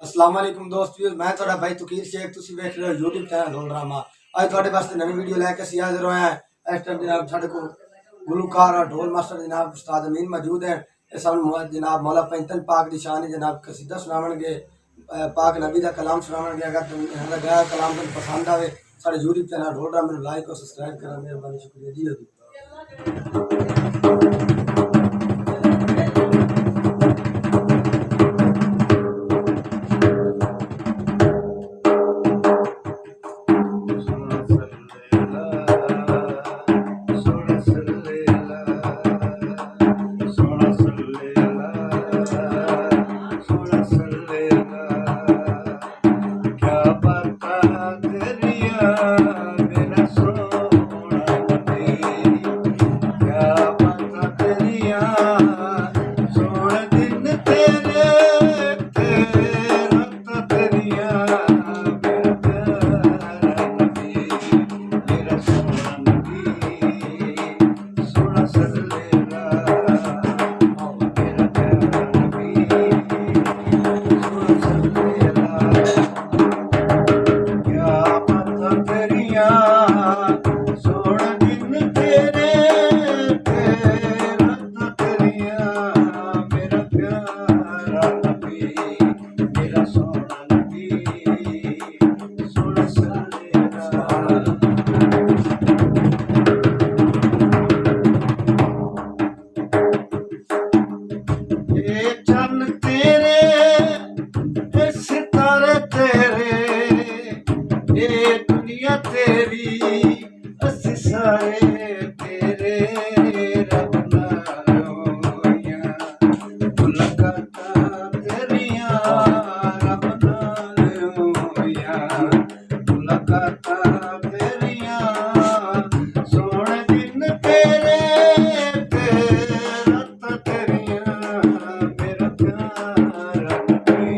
अस्सलाम वालेकुम दोस्तों, मैं थोड़ा भाई तुकीर शेख, तुसी देख रहे हो यूट्यूब चैनल ढोल ड्रामा। आज थोड़े वास्ते नवी वीडियो लेके असीं हाज़िर होए हैं। इस टाइम जनाब साढ़े को गुलकार और ढोल मास्टर जनाब उस्ताद अमीन मौजूद हैं। इस जनाब मौला पैंतन पाक दी शान जनाब कसीदा सुनावणगे, पाक नबी दा कलाम सुनावणगे। अगर तुम गया कलाम तुम पसंद आवे साढ़े यूट्यूब चैनल ढोल ड्रामा लाइक और सब्सक्राइब करा, मेहरबानी शुक्रिया जी। दुनिया तेरी असी सारे तेरे रब नाल होइयां, मुलाकातां तेरियां रब नाल होइयां, मुलाकातां तेरियां सोहणे दिन तेरे ते रातां तेरियां मेरा प्यार नबी।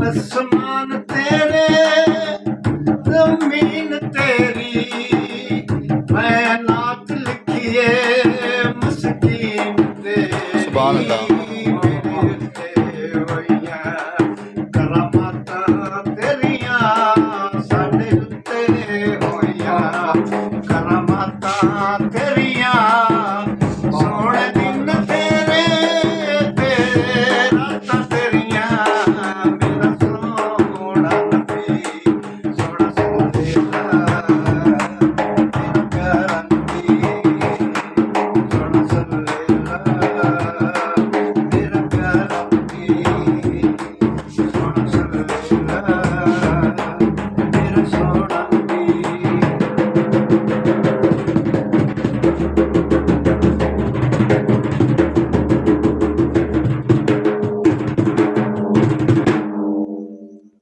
आसमान तेरे ज़मीन तेरी, मैं नात लिखिए मस्कीन तेरी। सुभान अल्लाह।